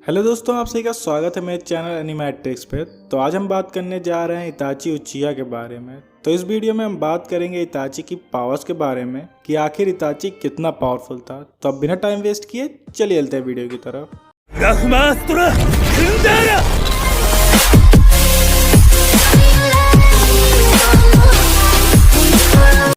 Hello दोस्तों, आप सभी का स्वागत है मेरे चैनल एनिमेट्रिक्स पे। तो आज हम बात करने जा रहे हैं इताची उचिया के बारे में। तो इस वीडियो में हम बात करेंगे इताची की पावर्स के बारे में कि आखिर इताची कितना पावरफुल था। तो अब बिना टाइम वेस्ट किए चलिए चलते हैं वीडियो की तरफ।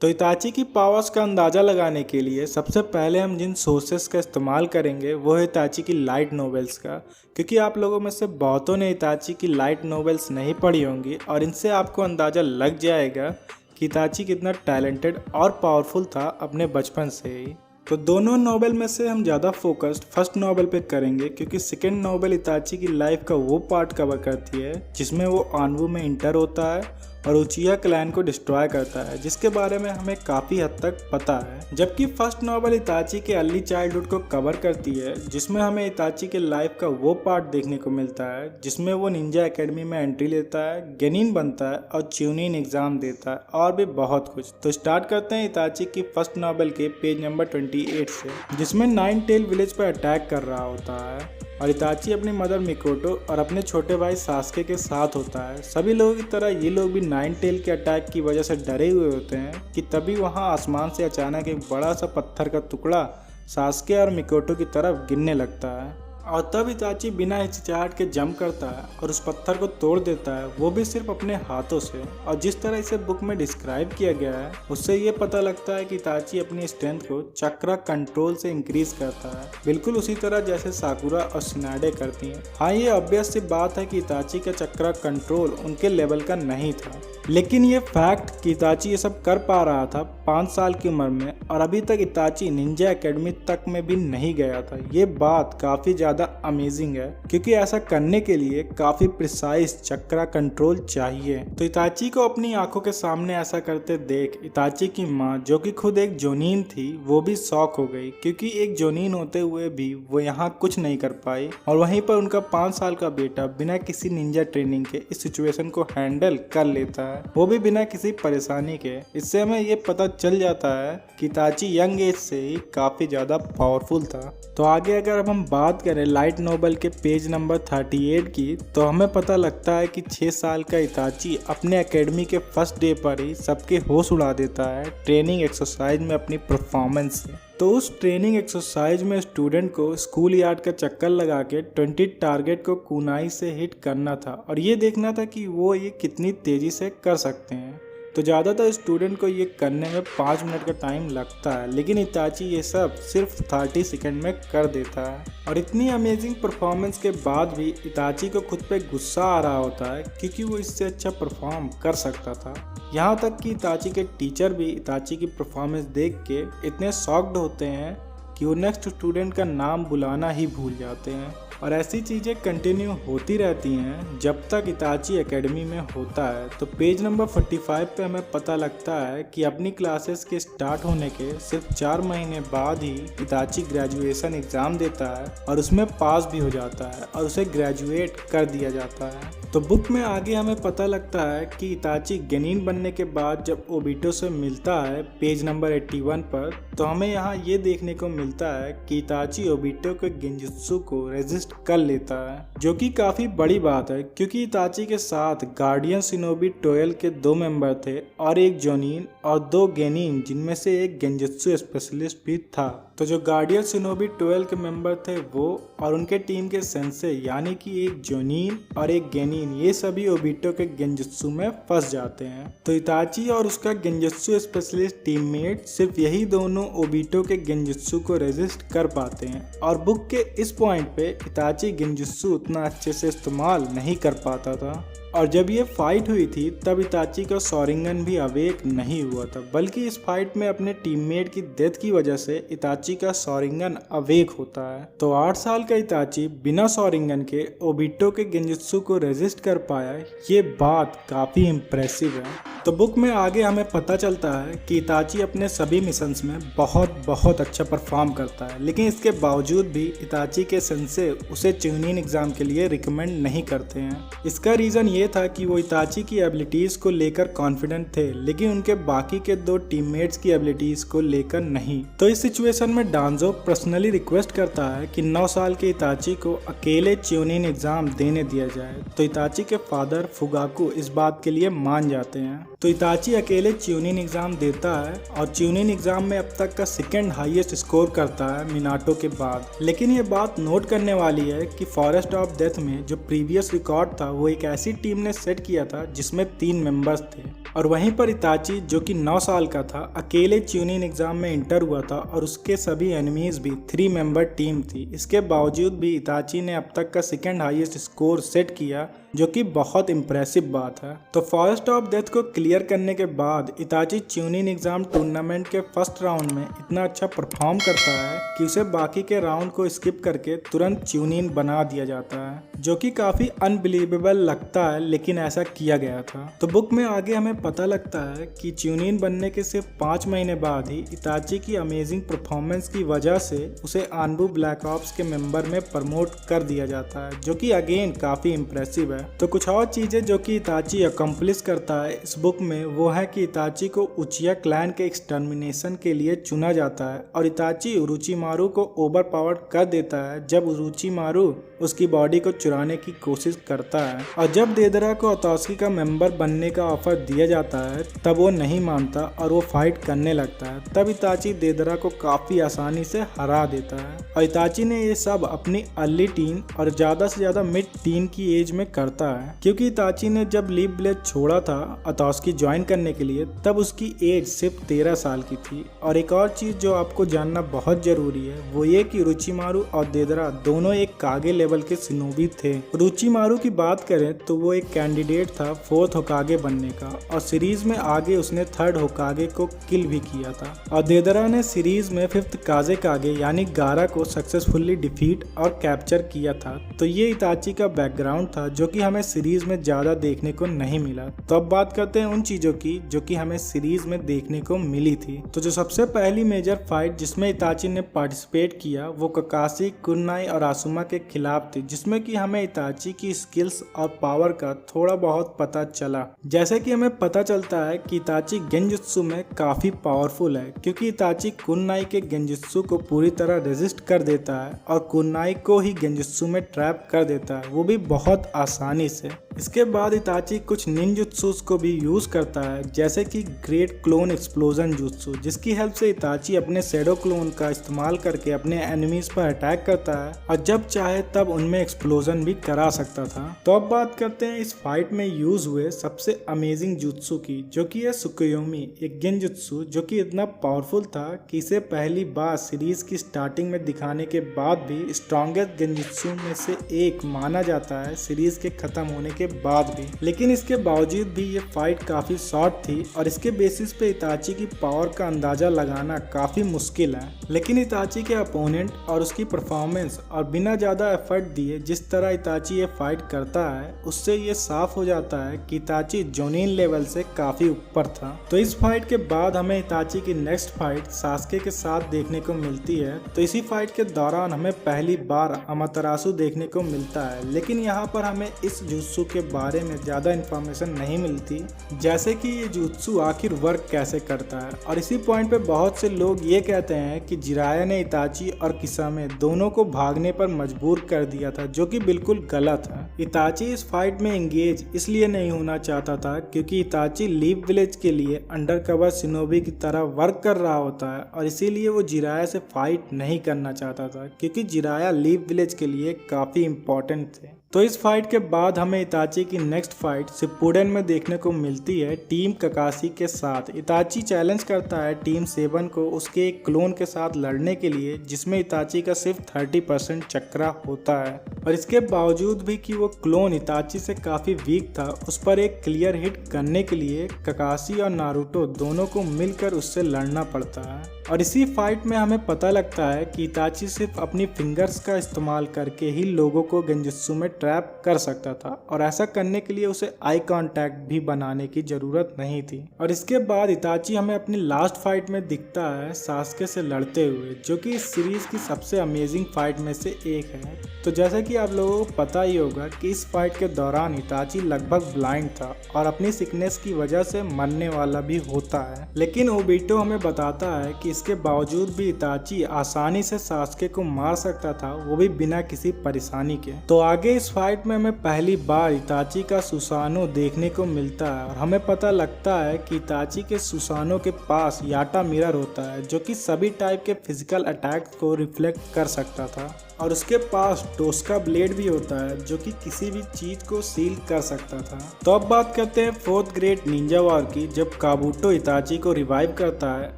तो इताची की पावर्स का अंदाज़ा लगाने के लिए सबसे पहले हम जिन सोर्सेस का इस्तेमाल करेंगे वो है इताची की लाइट नॉवेल्स का, क्योंकि आप लोगों में से बहुतों ने इताची की लाइट नॉवेल्स नहीं पढ़ी होंगी और इनसे आपको अंदाज़ा लग जाएगा कि इताची कितना टैलेंटेड और पावरफुल था अपने बचपन से ही। तो दोनों नॉवेल में से हम ज़्यादा फोकस्ड फर्स्ट नॉवेल पे करेंगे, क्योंकि सेकेंड नॉवेल इताची की लाइफ का वो पार्ट कवर करती है जिसमें वो आनवू में इंटर होता है और उचिया क्लैन को डिस्ट्रॉय करता है, जिसके बारे में हमें काफ़ी हद तक पता है। जबकि फर्स्ट नॉवेल इताची के अर्ली चाइल्डहुड को कवर करती है, जिसमें हमें इताची के लाइफ का वो पार्ट देखने को मिलता है जिसमें वो निंजा एकेडमी में एंट्री लेता है, गेनिन बनता है और च्यूनिन एग्जाम देता है और भी बहुत कुछ। तो स्टार्ट करते हैं इताची की फर्स्ट नॉवेल के पेज नंबर 28 से, जिसमें नाइन टेल विलेज पर अटैक कर रहा होता है और इताची अपनी मदर मिकोटो और अपने छोटे भाई सास्के के साथ होता है। सभी लोगों की तरह ये लोग भी नाइन टेल के अटैक की वजह से डरे हुए होते हैं कि तभी वहाँ आसमान से अचानक एक बड़ा सा पत्थर का टुकड़ा सास्के और मिकोटो की तरफ गिरने लगता है और तब इताची बिना हिचकिचाहट के जंप करता है और उस पत्थर को तोड़ देता है, वो भी सिर्फ अपने हाथों से। और जिस तरह इसे बुक में डिस्क्राइब किया गया है उससे ये पता लगता है कि इताची अपनी स्ट्रेंथ को चक्रा कंट्रोल से इंक्रीज करता है, बिल्कुल उसी तरह जैसे साकुरा और सिनाडे करती हैं। हाँ, ये ऑब्वियस सी बात है कि इताची का चक्रा कंट्रोल उनके लेवल का नहीं था, लेकिन ये फैक्ट कि इताची ये सब कर पा रहा था 5 साल की उम्र में और अभी तक इताची निंजा एकेडमी तक में भी नहीं गया था, ये बात काफ़ी ज़्यादा अमेजिंग है, क्योंकि ऐसा करने के लिए काफ़ी प्रिसाइज चक्रा कंट्रोल चाहिए। तो इताची को अपनी आंखों के सामने ऐसा करते देख इताची की माँ, जो कि खुद एक जोनीन थी, वो भी शॉक हो गई, क्योंकि एक जोनीन होते हुए भी वो यहाँ कुछ नहीं कर पाई और वहीं पर उनका 5 साल का बेटा बिना किसी निंजा ट्रेनिंग के इस सिचुएशन को हैंडल कर लेता है, वो भी बिना किसी परेशानी के। इससे हमें ये पता चल जाता है कि इताची यंग एज से ही काफी ज्यादा पावरफुल था। तो आगे अगर हम बात करें लाइट नॉवेल के पेज नंबर 38 की, तो हमें पता लगता है कि 6 साल का इताची अपने एकेडमी के फर्स्ट डे पर ही सबके होश उड़ा देता है ट्रेनिंग एक्सरसाइज में अपनी परफॉर्मेंस से। तो उस ट्रेनिंग एक्सरसाइज में स्टूडेंट को स्कूल यार्ड का चक्कर लगा के 20 टारगेट को कुनाई से हिट करना था और ये देखना था कि वो ये कितनी तेजी से कर सकते हैं। तो ज़्यादातर स्टूडेंट को ये करने में 5 मिनट का टाइम लगता है, लेकिन इताची ये सब सिर्फ 30 सेकंड में कर देता है। और इतनी अमेजिंग परफॉर्मेंस के बाद भी इताची को खुद पे गुस्सा आ रहा होता है, क्योंकि वो इससे अच्छा परफॉर्म कर सकता था। यहाँ तक कि इताची के टीचर भी इताची की परफॉर्मेंस देख के इतने शॉक्ड होते हैं कि वो नेक्स्ट स्टूडेंट का नाम बुलाना ही भूल जाते हैं। और ऐसी चीज़ें कंटिन्यू होती रहती हैं जब तक इताची एकेडमी में होता है। तो पेज नंबर 45 पे हमें पता लगता है कि अपनी क्लासेस के स्टार्ट होने के सिर्फ 4 महीने बाद ही इताची ग्रेजुएशन एग्ज़ाम देता है और उसमें पास भी हो जाता है और उसे ग्रेजुएट कर दिया जाता है। तो बुक में आगे हमें पता लगता है कि इताची गेनिन बनने के बाद जब ओबिटो से मिलता है पेज नंबर 81 पर, तो हमें यहाँ ये देखने को मिलता है कि इताची ओबिटो के गेंजुत्सु को रेजिस्ट कर लेता है, जो कि काफी बड़ी बात है, क्योंकि इताची के साथ गार्डियन शिनोबी 12 के 2 मेंबर थे और एक जोनीन और 2 गेनिन, जिनमें से एक गेंजुत्सु स्पेशलिस्ट भी था। तो जो गार्डियन शिनोबी 12 के मेंबर थे वो और उनके टीम के सेंसे, यानी कि एक जोनीन और एक गेनिन, ये सभी ओबिटो के गेंजुत्सु में फंस जाते हैं। तो इताची और उसका गेंजुत्सु स्पेशलिस्ट टीममेट सिर्फ यही दोनों ओबिटो के गेंजुत्सु को रेजिस्ट कर पाते हैं और बुक के इस पॉइंट पे इताची गेंजुत्सु उतना अच्छे से इस्तेमाल नहीं कर पाता था। और जब ये फाइट हुई थी तब इताची का शोरिंगन भी अवेक नहीं हुआ था, बल्कि इस फाइट में अपने टीममेट की डेथ की वजह से इताची का शोरिंगन अवेक होता है। तो 8 साल का इताची बिना शोरिंगन के ओबिटो के गेंजुत्सु को रेजिस्ट कर पाया, ये बात काफी इम्प्रेसिव है। तो बुक में आगे हमें पता चलता है कि इताची अपने सभी मिशंस में बहुत अच्छा परफॉर्म करता है, लेकिन इसके बावजूद भी इताची के सेंसे उसे च्यूनिन एग्जाम के लिए रिकमेंड नहीं करते हैं। इसका रीजन ये था कि वो इताची की एबिलिटीज को लेकर कॉन्फिडेंट थे, लेकिन उनके बाकी के 2 टीममेट्स की एबिलिटीज को लेकर नहीं। तो इस सिचुएशन में डांजो पर्सनली रिक्वेस्ट करता है कि 9 साल के इताची को अकेले च्यूनिन एग्जाम देने दिया जाए। तो इताची के फादर फुगाकू इस बात के लिए मान जाते हैं। तो इताची अकेले च्यूनिन एग्जाम देता है और च्यूनिन एग्जाम में अब तक का 2nd हाईएस्ट स्कोर करता है मिनाटो के बाद। लेकिन ये बात नोट करने वाली है कि फॉरेस्ट ऑफ डेथ में जो प्रीवियस रिकॉर्ड था वो एक ऐसी टीम ने सेट किया था जिसमें 3 मेंबर्स थे, और वहीं पर इताची जो कि 9 साल का था अकेले च्यूनिन एग्जाम में इंटर हुआ था और उसके सभी एनिमीज भी 3 मेंबर टीम थी। इसके बावजूद भी इताची ने अब तक का 2nd हाईएस्ट स्कोर सेट किया, जो कि बहुत इम्प्रेसिव बात है। तो फॉरेस्ट ऑफ डेथ को क्लियर करने के बाद इताची च्यूनिन एग्जाम टूर्नामेंट के फर्स्ट राउंड में इतना अच्छा परफॉर्म करता है कि उसे बाकी के राउंड को स्किप करके तुरंत च्यूनिन बना दिया जाता है, जो कि काफी अनबिलीवेबल लगता है, लेकिन ऐसा किया गया था। तो बुक में आगे हमें पता लगता है कि च्यूनिन बनने के सिर्फ 5 महीने बाद ही इताची की अमेजिंग परफॉर्मेंस की वजह से उसे आनबू ब्लैक ऑप्स के मेंबर में प्रमोट कर दिया जाता है, जो कि अगेन काफी इम्प्रेसिव है। तो कुछ और चीजें जो कि इताची अकम्प्लिश करता है इस बुक में वो है कि इताची को उचिया क्लैन के एक्सटर्मिनेशन के लिए चुना जाता है और इताची उरोचिमारू को ओवर पावर्ड कर देता है जब उरोचिमारू उसकी बॉडी को चुराने की कोशिश करता है। और जब देदरा को अतोस्की का मेंबर बनने का ऑफर दिया जाता है तब वो नहीं मानता और वो फाइट करने लगता है। तब इताची देदरा को काफी आसानी से हरा देता है और इताची ने ये सब अपनी अर्ली टीन और ज्यादा से ज्यादा मिड टीन की एज में करता है, क्योंकि इताची ने जब लीफ ब्लेज छोड़ा था अतोस्की ज्वाइन करने के लिए तब उसकी एज सिर्फ 13 साल की थी। और एक और चीज जो आपको जानना बहुत जरूरी है वो ये कि उरोचिमारू और देदरा दोनों एक कागे लेवल के शिनोबी थे। उरोचिमारू की बात करें तो वो एक कैंडिडेट था 4th होकागे बनने का और सीरीज में आगे उसने 3rd होकागे को किल भी किया था। और देदरा ने सीरीज में 5th काजे कागे यानी गारा को सक्सेसफुली डिफीट और कैप्चर किया था। तो ये इताची का बैकग्राउंड था जो कि हमें सीरीज में ज्यादा देखने को नहीं मिला। तो अब बात करते हैं उन चीजों की जो कि हमें सीरीज में देखने को मिली थी। तो जो सबसे पहली मेजर फाइट जिसमें इताची ने पार्टिसिपेट किया वो ककाशी, कुन्नाई और आसुमा के खिलाफ थी, जिसमें कि हमें इताची की स्किल्स और पावर का थोड़ा बहुत पता चला। जैसे कि हमें पता चलता है कि इताची गेंजुत्सु में काफी पावरफुल है, क्योंकि इताची कुन्नाई के गेंजुत्सु को पूरी तरह रेजिस्ट कर देता है और कुन्नाई को ही गेंजुत्सु में ट्रैप कर देता है, वो भी बहुत आसानी से। इसके बाद इताची कुछ निंजुत्सुस को भी यूज करता है, जैसे कि ग्रेट क्लोन एक्सप्लोजन जुत्सु, जिसकी हेल्प से इताची अपने शैडो क्लोन का इस्तेमाल करके अपने एनिमीज पर अटैक करता है और जब चाहे तब उनमें एक्सप्लोजन भी करा सकता था। तो अब बात करते हैं इस फाइट में यूज हुए सबसे अमेजिंग जुत्सु की, जो कि है सुकुयोमी, एक गेंजुत्सु जो कि इतना पावरफुल था कि इसे पहली बार सीरीज की स्टार्टिंग में दिखाने के बाद भी स्ट्रॉन्गेस्ट गेंजुत्सु में से एक माना जाता है सीरीज के खत्म होने के बाद भी। लेकिन इसके बावजूद भी ये फाइट काफी शॉर्ट थी और इसके बेसिस पे इताची की पावर का अंदाजा लगाना काफी मुश्किल है। लेकिन इताची के अपोनेंट और उसकी परफॉर्मेंस और बिना ज्यादा एफर्ट दिए जिस तरह इताची ये फाइट करता है उससे ये साफ हो जाता है कि इताची जोनिन लेवल से काफी ऊपर था। तो इस फाइट के बाद हमें इताची की नेक्स्ट फाइट सास्के के साथ देखने को मिलती है। तो इसी फाइट के दौरान हमें पहली बार अमातेरासु देखने को मिलता है, लेकिन यहाँ पर हमें इस जुत्सु के बारे में ज्यादा इन्फॉर्मेशन नहीं मिलती, जैसे कि ये जुत्सु आखिर वर्क कैसे करता है। और इसी पॉइंट पे बहुत से लोग ये कहते हैं कि जिराया ने इताची और किसामे दोनों को भागने पर मजबूर कर दिया था, जो कि बिल्कुल गलत है। इताची इस फाइट में एंगेज इसलिए नहीं होना चाहता था क्योंकि इताची लीफ विलेज के लिए अंडरकवर शिनोबी की तरह वर्क कर रहा होता है और इसीलिए वो जिराया से फाइट नहीं करना चाहता था, क्योंकि जिराया लीफ विलेज के लिए काफी इम्पोर्टेंट थे। तो इस फाइट के बाद हमें इताची की नेक्स्ट फाइट शिपुडेन में देखने को मिलती है टीम ककाशी के साथ। इताची चैलेंज करता है टीम 7 को उसके एक क्लोन के साथ लड़ने के लिए, जिसमें इताची का सिर्फ 30% चक्रा होता है। और इसके बावजूद भी कि वो क्लोन इताची से काफी वीक था, उस पर एक क्लियर हिट करने के लिए काकाशी और नारुतो दोनों को मिलकर उससे लड़ना पड़ता है। और इसी फाइट में हमें पता लगता है कि इताची सिर्फ अपनी फिंगर्स का इस्तेमाल करके ही लोगों को गेंजुत्सु में ट्रैप कर सकता था और ऐसा करने के लिए उसे आई कांटेक्ट भी बनाने की जरूरत नहीं थी। और इसके बाद इताची हमें अपनी लास्ट फाइट में दिखता है सास्के से लड़ते हुए, जो कि इस सीरीज की सबसे अमेजिंग फाइट में से एक है। तो जैसा कि आप लोगों को पता ही होगा कि इस फाइट के दौरान इताची लगभग ब्लाइंड था और अपनी सिकनेस की वजह से मरने वाला भी होता है, लेकिन ओबिटो हमें बताता है कि इसके बावजूद भी इताची आसानी से सास्के को मार सकता था, वो भी बिना किसी परेशानी के। तो आगे इस फाइट में हमें पहली बार इताची का सुसानो देखने को मिलता है और हमें पता लगता है कि इताची के सुसानो के पास याटा मिरर होता है, जो कि सभी टाइप के फिजिकल अटैक को रिफ्लेक्ट कर सकता था, और उसके पास टोस्का ब्लेड भी होता है जो कि किसी भी चीज को सील कर सकता था। तो अब बात करते हैं फोर्थ ग्रेट निंजा वॉर की, जब काबुटो इताची को रिवाइव करता है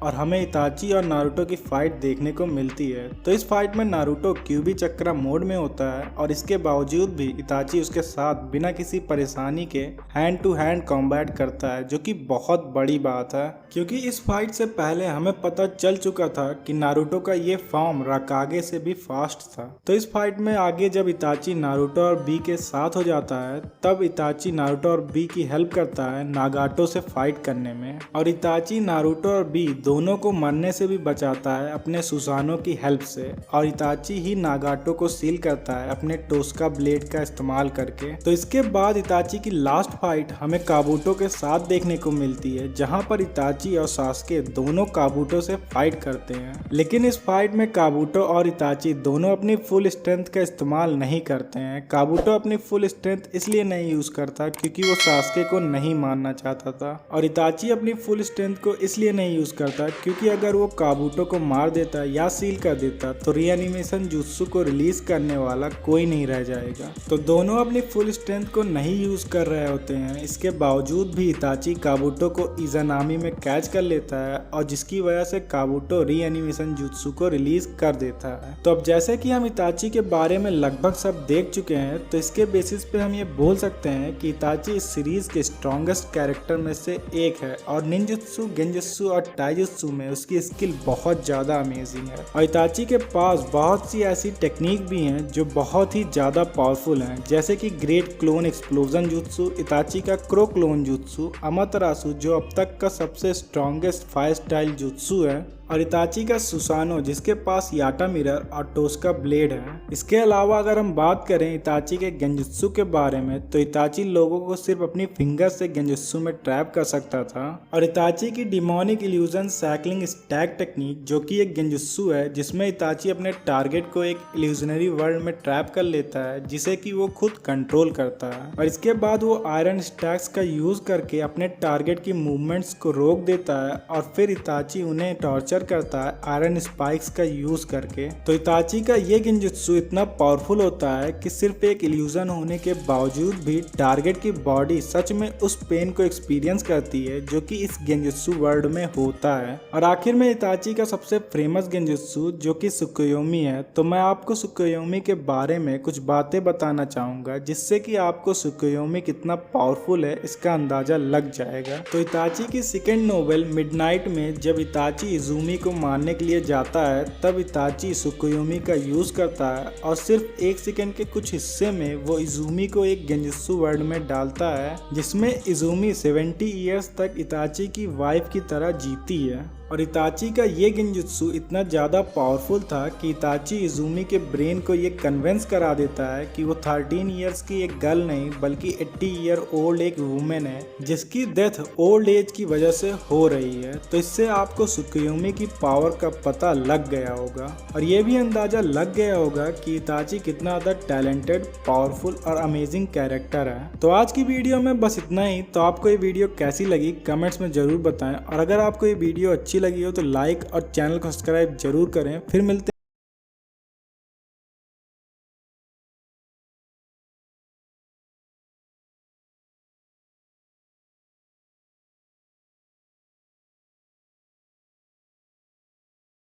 और हमें इताची और नारुतो की फाइट देखने को मिलती है। तो इस फाइट में नारुतो क्यूबी चक्रा मोड में होता है और इसके बावजूद भी इताची उसके साथ बिना किसी परेशानी के हैंड टू हैंड कॉम्बैट करता है, जो कि बहुत बड़ी बात है, क्योंकि इस फाइट से पहले हमें पता चल चुका था कि नारुतो का ये फॉर्म राकागे से भी फास्ट था। तो इस फाइट में आगे जब इताची नारुतो और बी के साथ हो जाता है, तब इताची नारुतो और बी की हेल्प करता है नागाटो से फाइट करने में, और इताची नारुतो और बी दोनों को मरने से भी बचाता है अपने सुसानो की हेल्प से, और इताची ही नागाटो को सील करता है अपने टोस्का ब्लेड का इस्तेमाल करके। तो इसके बाद इताची की लास्ट फाइट हमें काबुटो के साथ देखने को मिलती है, जहां पर इताची और सास्के दोनों काबुटो से फाइट करते हैं, लेकिन इस फाइट में काबुटो और इताची दोनों अपनी फुल स्ट्रेंथ का इस्तेमाल नहीं करते हैं। काबुटो अपनी फुल स्ट्रेंथ इसलिए नहीं यूज करता क्योंकि वो सास्के को नहीं मारना चाहता था, और इताची अपनी फुल स्ट्रेंथ को इसलिए नहीं यूज करता क्योंकि अगर वो काबुटो को मार देता या सील कर देता तो रीएनिमेशन जुत्सु को रिलीज करने वाला कोई नहीं रह जाएगा। तो दोनों अपनी फुल स्ट्रेंथ को नहीं यूज कर रहे होते हैं, इसके बावजूद भी इताची काबुटो को इज़ानामी में कैच कर लेता है, और जिसकी वजह से काबुटो रीएनिमेशन जुत्सु को रिलीज कर देता है। तो अब जैसे कि हम इताची के बारे में लगभग सब देख चुके हैं, तो इसके बेसिस पे हम ये बोल सकते हैं कि इताची इस सीरीज के स्ट्रॉन्गेस्ट कैरेक्टर में से एक है, और निंजुत्सु, गेंजुत्सु और टाइजुत्सु में उसकी स्किल बहुत ज्यादा अमेजिंग है, और इताची के पास बहुत सी ऐसी टेक्निक भी हैं जो बहुत ही ज्यादा पावरफुल हैं, जैसे कि ग्रेट क्लोन एक्सप्लोजन जुत्सु, इताची का क्रो क्लोन जुत्सु, अमातरासु जो अब तक का सबसे स्ट्रॉन्गेस्ट फायर स्टाइल जुत्सु है, और इताची का सुसानो जिसके पास याटा मिरर और टोस्का ब्लेड है। इसके अलावा अगर हम बात करें इताची के गेंजुत्सु के बारे में, तो इताची लोगों को सिर्फ अपनी फिंगर से गेंजुत्सु में ट्रैप कर सकता था, और इताची की demonic illusion cycling stack technique जो कि एक गेंजुत्सु है जिसमें इताची अपने टारगेट को एक इल्यूजनरी वर्ल्ड में ट्रैप कर लेता है जिसे कि वो खुद कंट्रोल करता है, और इसके बाद वो आयरन स्टैक्स का यूज करके अपने टारगेट की मूवमेंट्स को रोक देता है, और फिर इताची उन्हें टॉर्चर करता है आयरन स्पाइक्स का यूज करके। तो इताची का ये गेंजुत्सु इतना पावरफुल होता है कि सिर्फ एक इल्यूजन होने के बावजूद भी टारगेट की बॉडी सच में उस पेन को एक्सपीरियंस करती है जो कि इस गेंजुत्सु वर्ल्ड में होता है। और आखिर में इताची का सबसे फेमस गेंजुत्सु जो कि सुकुयोमी है, तो मैं आपको सुकुयोमी के बारे में कुछ बातें बताना चाहूंगा जिससे कि आपको सुकुयोमी कितना पावरफुल है इसका अंदाजा लग जाएगा। तो इताची की सेकेंड नोवेल मिडनाइट में जब इताची इजुमी को मारने के लिए जाता है, तब इताची सुकुयोमी का यूज करता है, और सिर्फ एक सेकंड के कुछ हिस्से में वो इजुमी को एक गेंजुत्सु वर्ल्ड में डालता है जिसमें इजुमी 70 इयर्स तक इताची की वाइफ की तरह जीती है। और इताची का ये गेंजुत्सु इतना ज़्यादा पावरफुल था कि इताची इजुमी के ब्रेन को ये कन्विंस करा देता है कि वो 13 इयर्स की एक गर्ल नहीं बल्कि 80 ईयर ओल्ड एक वुमेन है जिसकी डेथ ओल्ड एज की वजह से हो रही है। तो इससे आपको सुकुयोमी की पावर का पता लग गया होगा, और ये भी अंदाजा लग गया होगा कि इताची कितना ज़्यादा टैलेंटेड, पावरफुल और अमेजिंग कैरेक्टर है। तो आज की वीडियो में बस इतना ही। तो आपको ये वीडियो कैसी लगी कमेंट्स में ज़रूर बताएं, और अगर आपको ये वीडियो अच्छी लगी हो तो लाइक और चैनल को सब्सक्राइब जरूर करें। फिर मिलते हैं